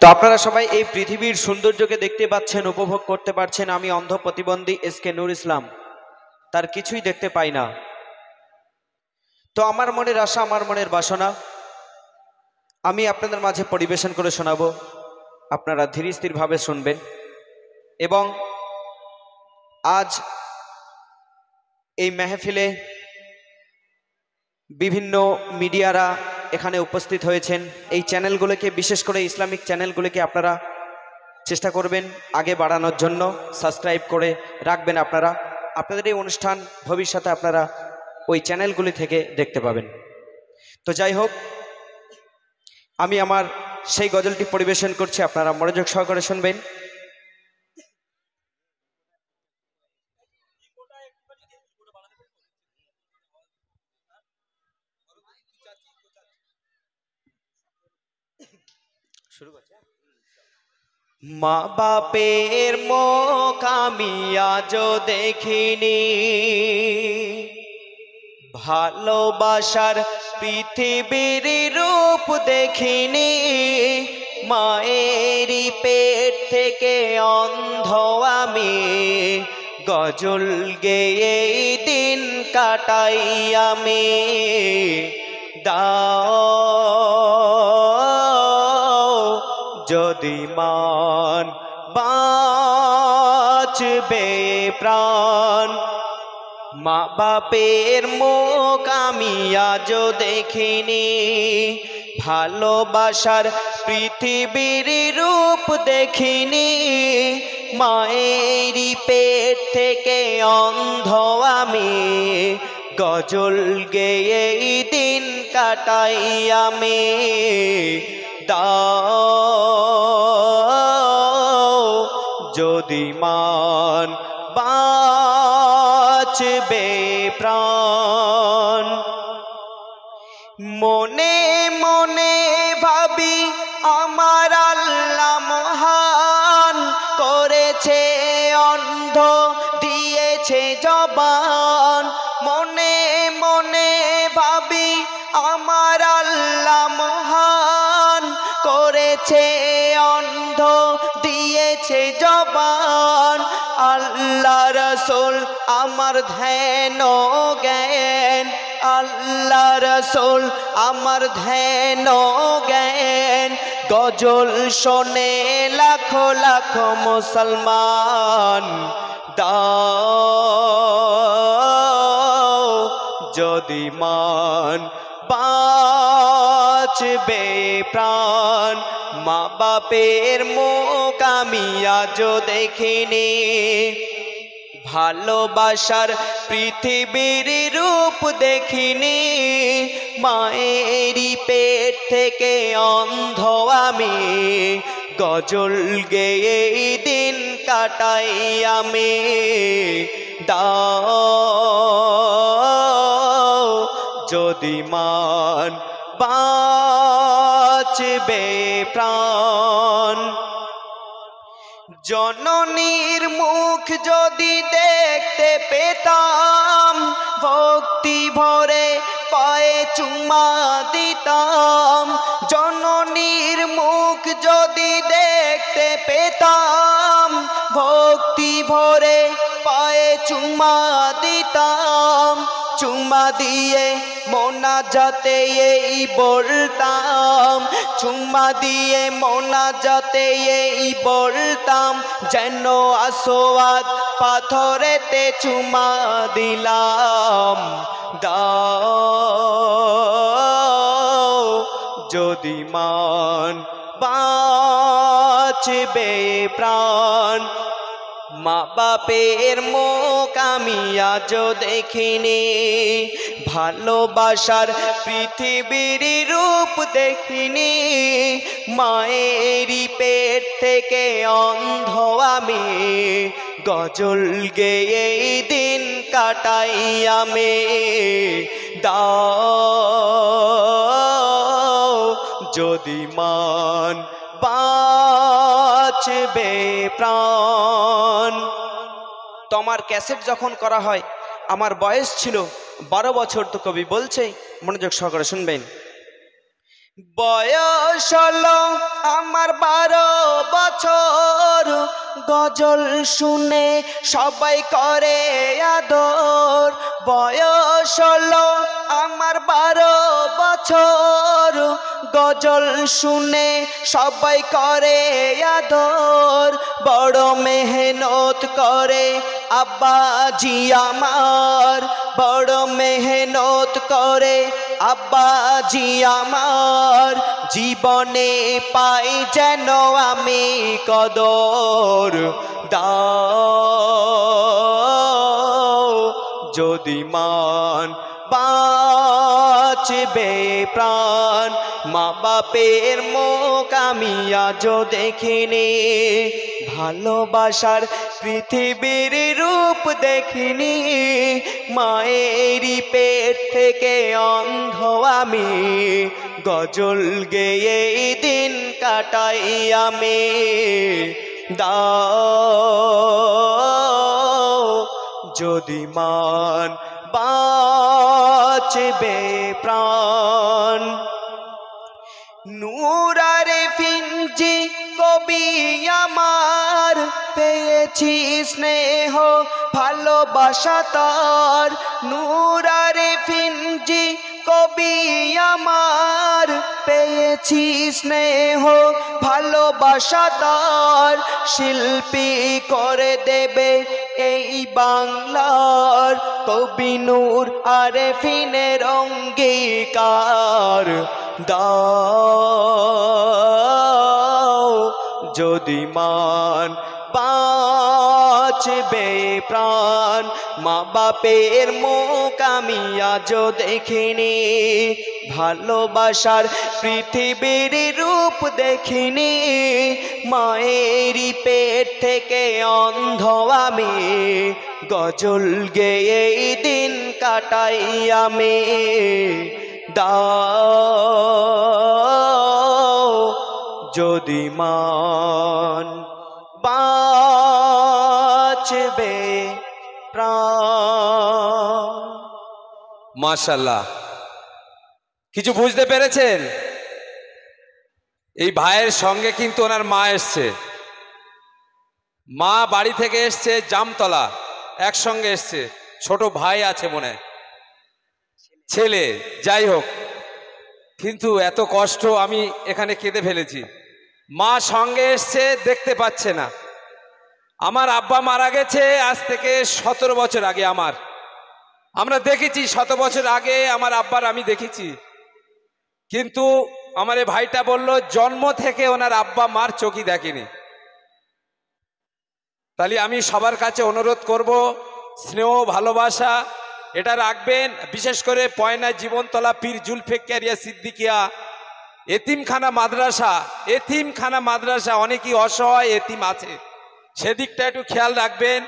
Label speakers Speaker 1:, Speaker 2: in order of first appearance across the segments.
Speaker 1: তো আপনারা সবাই এই পৃথিবীর সৌন্দর্যকে দেখতে পাচ্ছেন, উপভোগ করতে পারছেন। আমি অন্ধ প্রতিবন্ধী এসকে নূর ইসলাম, তার কিছুই দেখতে পাই না। তো আমার মনের আশা, আমার মনের বাসনা আমি আপনাদের মাঝে পরিবেশন করে শোনাবো। আপনারা ধীর স্থিরভাবে শুনবেন। এবং আজ এই মেহফিলে বিভিন্ন মিডিয়ারা এখানে উপস্থিত হয়েছেন। এই চ্যানেলগুলোকে, বিশেষ করে ইসলামিক চ্যানেলগুলোকে আপনারা চেষ্টা করবেন আগে বাড়ানোর জন্য, সাবস্ক্রাইব করে রাখবেন। আপনাদের এই অনুষ্ঠান ভবিষ্যতে আপনারা ওই চ্যানেলগুলি থেকে দেখতে পাবেন। তো যাই হোক, আমি আমার সেই গজলটি পরিবেশন করছি, আপনারা মনোযোগ সহকারে শুনবেন। শুরু করছি। মা বাপের মুখ আমি আজও দেখিনি, ভালোবাসার পৃথিবীর রূপ দেখিনি। মায়েরই পেট থেকে অন্ধ আমি, গজল গেয়ে দিন কাটাই আমি। দাও যদি মান, বাঁচবে প্রাণ। মা বাপের মুখ আমি আজও দেখিনি, ভালোবাসার পৃথিবীর রূপ দেখিনি। মায়েরই পেট থেকে অন্ধ আমি, গজল গেয়ে দিন কাটাই আমি। দাও যদি মান, বাঁচবে প্রাণ। মনে মনে ভাবি আমার আল্লাহ মহান, করেছে অন্ধ দিয়েছে জবান। মনে মনে ভাবি আমার আল্লাহ মহান, করেছে অন্ধ দিয়েছে জবান। আল্লাহ রসুল আমার ধ্যান জ্ঞান, আল্লাহ রসুল আমার ধ্যান জ্ঞান। গজল শোনে লাখো লাখো মুসলমান। দাও যদি মান, বাঁচবে প্রাণ। মা বাপের মুখ আমি আজও দেখিনি, ভালোবাসার পৃথিবীর রূপ দেখিনি। মায়েরই পেট থেকে অন্ধ আমি, গজল গেয়ে দিন কাটাই আমি। দাও যদি মান, বাঁচবে প্রাণ। জননীর মুখ যদি দেখতে পেতাম, ভক্তি ভরে পায়ে চুমা দিতাম। জননীর মুখ যদি দেখতে পেতাম, ভক্তি ভরে পায়ে চুমা দিতাম। চুমা দিয়ে মোনাজাতে এই বলতাম, চুমা দিয়ে মোনাজাতে এই বলতাম। যেন আসওয়াদ পাথরেতে চুমা দিলাম। দাও যদি মান, বাঁচবে প্রাণ। মা বাপের মুখ আমি আজও দেখিনি, ভালোবাসার পৃথিবীর রূপ দেখিনি। মায়েরই পেট থেকে অন্ধ আমি, গজল গেয়ে দিন কাটাই আমি। দাও যদি মান, বাঁচবে প্রাণ। তোমার ক্যাসেট যখন করা হয় আমার বয়স ছিল 12 বছর। তো কবি বলছে, মনোযোগ সহকারে শুনবেন। বয়স হলো আমার 12 বছর, গজল শুনে সবাই করে আদর। বয়স হলো আমার 12 বছর, গজল শুনে সবাই করে আদর। বড় মেহনত করে আব্বাজি আমার, বড় মেহনত করে আব্বাজি আমার। জীবনে পাই যেন আমি কদর, দাও যদি মান বাঁচবে প্রাণ। মা বাপের মুখ আমি আজও দেখিনি, ভালোবাসার পৃথিবীর রূপ দেখিনি। মায়েরই পেট থেকে অন্ধ আমি, গজল গেয়ে দিন কাটাই আমি। দাও যদি মান বাঁচবে প্রাণ। নূরারে ফিঞ্জি কবি আমার, পেয়েছি স্নেহ ভালোবাসা তার। নূরারে ফিঞ্জি কবি আমার, পেয়েছি স্নেহ ভালোবাসা তার। শিল্পী করে দেবে এই বাংলার, কবি নূর আরেফিনের অঙ্গীকার। দাও যদি মান বাঁচবে প্রাণ। মা বাপের মুখ আমি আজও দেখিনি, ভালোবাসার পৃথিবীর রূপ দেখিনি। মায়েরই পেট থেকে অন্ধ আমি, গজল গেয়ে দিন কাটাই আমি। দাও যদি মান বাঁচবে প্রাণ।
Speaker 2: মাশাআল্লাহ, কিছু বুঝতে পেরেছেন? এই ভাইয়ের সঙ্গে কিন্তু ওনার মা এসছে, মা বাড়ি থেকে এসছে জামতলা, একসঙ্গে এসছে। ছোট ভাই আছে মনে হয়, ছেলে, যাই হোক, কিন্তু এত কষ্ট আমি এখানে কেঁদে ফেলেছি। মা সঙ্গে এসছে, দেখতে পাচ্ছে না। আমার আব্বা মারা গেছে আজ থেকে 17 বছর আগে। আমরা দেখেছি 7 বছর আগে আমার আব্বার আমি দেখেছি, কিন্তু আমার এই ভাইটা বলল জন্ম থেকে ওনার আব্বা মার চোখই দেখেনি। তাহলে আমি সবার কাছে অনুরোধ করব, স্নেহ ভালোবাসা এটা রাখবেন। বিশেষ করে পয়না জীবনতলা পীর জুলফিকারিয়া সিদ্দিকিয়া এতিমখানা মাদ্রাসা অনেকই অসহায় এতিম আছে, সেদিকটা একটু খেয়াল রাখবেন।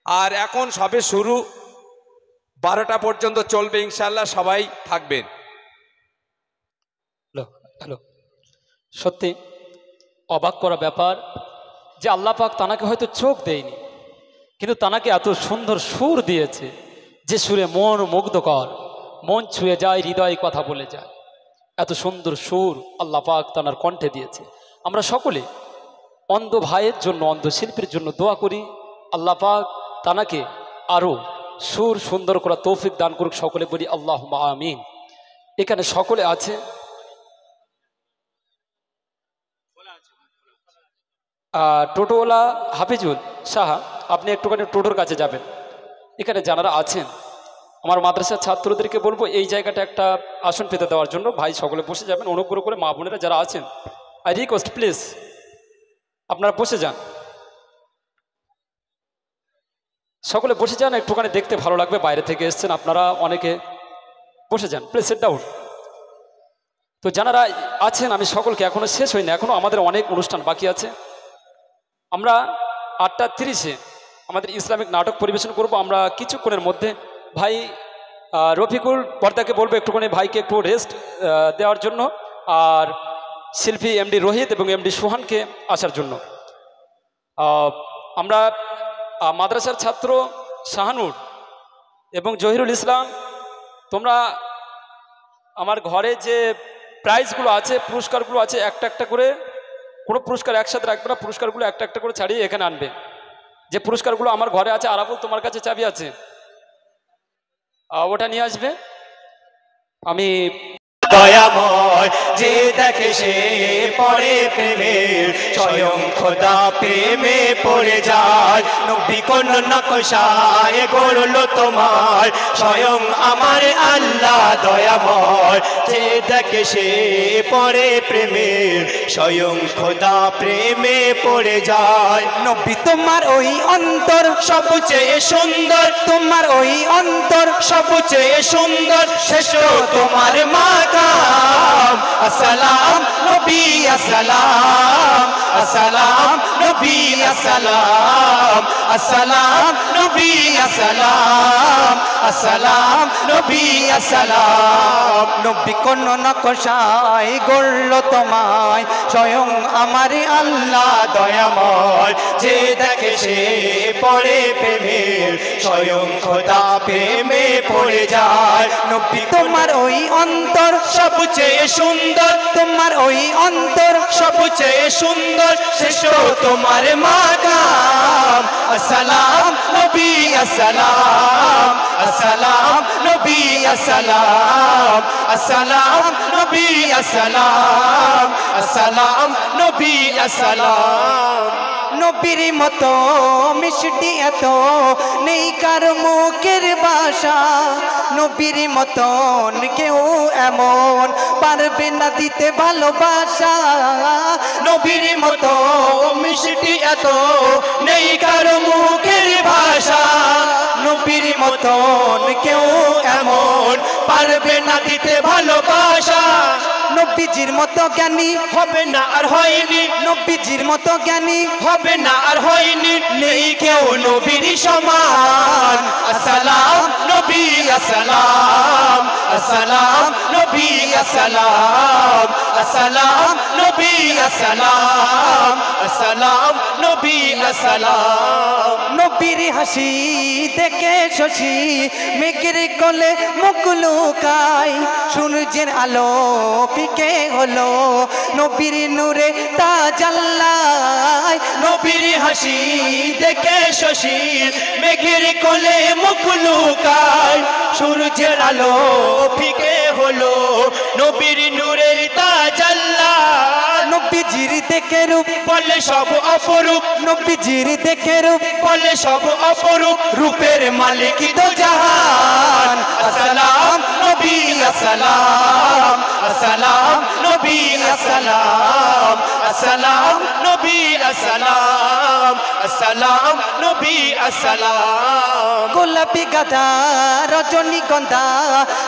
Speaker 2: আর এখন সবে শুরু, 12টা পর্যন্ত চলবে ইনশাআল্লাহ, সবাই থাকবেন।
Speaker 3: হ্যালো, সত্যি অবাক করা ব্যাপার যে আল্লাহ পাক তানাকে হয়তো চোখ দেয়নি, কিন্তু তানাকে এত সুন্দর সুর দিয়েছে যে সুরে মন মুগ্ধকর, মন ছুঁয়ে যায়, হৃদয় কথা বলে যায়। এত সুন্দর সুর আল্লাহ পাক তানার কণ্ঠে দিয়েছে। আমরা সকলে অন্ধ ভাইয়ের জন্য, অন্ধ শিল্পীর জন্য দোয়া করি, আল্লাহ পাক তানাকে আরও সুর সুন্দর করা তৌফিক দান করুক। সকলে বলি আল্লাহুম্মা আমিন। এখানে সকলে আছে, টোটোওয়ালা হাফিজুল সাহা, আপনি একটুখানি টোটোর কাছে যাবেন। এখানে যারা আছেন আমার মাদ্রাসার ছাত্রদেরকে বলবো এই জায়গাটা একটা আসন পেতে দেওয়ার জন্য। ভাই সকলে বসে যাবেন, অনুগ্রহ করে মা বোনেরা যারা আছেন, আই রিকোয়েস্ট প্লিজ আপনারা বসে যান, সকলে বসে যান, একটুখানি দেখতে ভালো লাগবে। বাইরে থেকে এসছেন আপনারা অনেকে, বসে যান প্লিজ, সিট ডাউন। তো যারা আছেন আমি সকলকে, এখনো শেষ হয়নি, এখনো আমাদের অনেক অনুষ্ঠান বাকি আছে। আমরা 8:30-এ আমাদের ইসলামিক নাটক পরিবেশন করব। আমরা কিছুক্ষণের মধ্যে ভাই রফিকুল পর্দাকে বলবো একটুখানি ভাইকে একটু রেস্ট দেওয়ার জন্য, আর শিল্পী এমডি রোহিত এবং এমডি সোহানকে আসার জন্য। আমরা মাদ্রাসার ছাত্র শাহানুর এবং জহিরুল ইসলাম, তোমরা আমার ঘরে যে প্রাইজগুলো আছে, পুরস্কারগুলো আছে, একটা একটা করে, কোনো পুরস্কার একসাথে রাখবে না, পুরস্কারগুলো একটা একটা করে ছাড়িয়ে এখানে আনবে। যে পুরস্কারগুলো আমার ঘরে আছে, আরাবুল তোমার কাছে চাবি আছে, ওটা নিয়ে আসবে। আমি
Speaker 4: দয়াময় যে দেখে সে পড়ে প্রেমে, স্বয়ং খোদা প্রেমে পড়ে যায়। নবী কোন নকশায় গড়লো তোমার, স্বয়ং আমার আল্লাহ দয়াময় যে দেখে সে পড়ে প্রেমে, স্বয়ং খোদা প্রেমে পড়ে যায়। নবী তোমার ওই অন্তর সবচেয়ে সুন্দর, তোমার ওই অন্তর সবচেয়ে সুন্দর, শেষ তোমার মাকাম। আসসালাম নবী আসসালাম, আসসালাম নবী আসসালাম, আসসালাম নবী আসসালাম, আসসালাম নবী আসসালাম। নবী কোন নকশায় গড়লো তোমায়, স্বয়ং আমার আল্লাহ দয়াময় যে দেখে সে পড়ে প্রেমে, স্বয়ং খোদা প্রেমে পড়ে যায়। নবী তোমার ওই অন্তর সবচেয়ে সুন্দর, তোমার ওই অন্তর সবচেয়ে সুন্দর, শেষ তোমার মাকাম। আসসালাম নবী আসসালাম, আসসালাম নবী আসসালাম, আসসালাম নবী আসসালাম, আসসালাম নবী আসসালাম। নবীর মতো মিষ্টি এত নেই কার মুখের ভাষা, নবীর মতন কেউ এমন পারবে না দিতে ভালোবাসা। নবীর মতো মিষ্টি এত নেই কার মুখের ভাষা, নবীর মতন কেউ এমন পারবে না দিতে ভালোবাসা। নবীজির মতো জ্ঞানী হবে না আর হয়নি, নবীজির মতো জ্ঞানী হবে না আর হয়নি, নেই কেউ নবীর সমান। আসসালাম নবী আসসালাম, আসসালাম নবী আসসালাম, আসসালাম নবী আসসালাম, আসসালাম নবী আসসালাম। নবীর হাসি দেখে শশী মেঘের কোলে মুখ লুকায়, সূর্যের আলো ফিকে হলো নবীর নূরে তা জ্বালায়। নবীর হাসি দেখে শশী মেঘের কোলে মুখ লুকায়, সূর্যের আলো ফিকে হলো নবীর নূরের তা জ্বালায়। নবীজির দেখে রূপ বলে সব অপরূপ, নবীজির দেখে রূপ বলে সব অপরূপ, রূপের মালিক দো জাহান। আসসালাম নবী আসসালাম, আসসালাম নবী আসসালাম, আসসালাম নবী আসসালাম, আসসালাম নবী আসসালাম। গোলাপি গাঁদা রজনীগন্ধা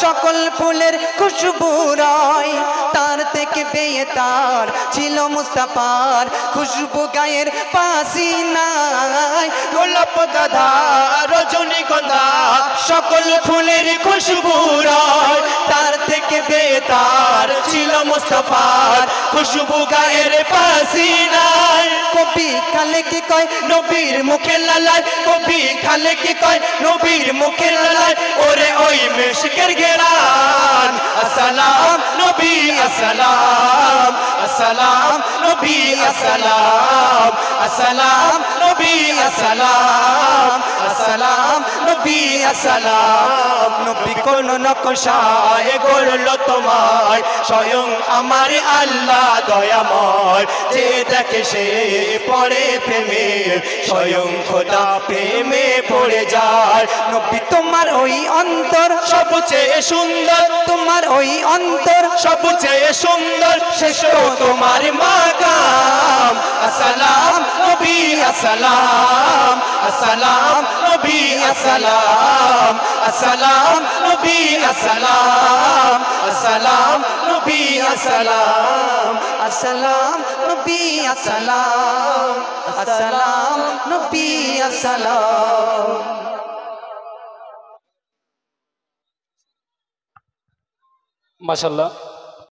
Speaker 4: সকল ফুলের খুশবু রয়, তার থেকে বেয়ে তার ছিল মুস্তাফার খুশবু গায়ের পাশি নাই। গোলাপ গাঁদা রজনীগন্ধা সকল ফুলের খুশবু রয়, তার থেকে বেয়ে তার ছিল মুস্তাফার খুশবু গায়ের পাশি নাই। কবি খালে কি কয় নবীর মুখে লালায়, কবি খালে কি কয় নবীর মুখে লালায়, ওরে ওই মেশকের গেরান। আসসালাম নবী আসসালাম, আসসালাম নবী আসসালাম, আসসালাম নবী আসসালাম, আসসালাম নবী আসসালাম। নবী কোন নকশায় গড়লো তোমায়, স্বয়ং আমার আল্লাহ দয়াময় যে দেখে সে পড়ে প্রেমে, স্বয়ং খোদা প্রেমে পড়ে যায়। নবী তোমার ওই অন্তর সবচেয়ে সুন্দর, তোমার ওই অন্তর সবচেয়ে সুন্দর, শেষ তোমার মাকাম। আসসালাম নবী আসসালাম, আসসালাম নবী আসসালাম, আসসালাম নবী আসসালাম, আসসালাম নবী আসসালাম, আসসালাম নবী আসসালাম, আসসালাম নবী আসসালাম।
Speaker 3: মাশাআল্লাহ।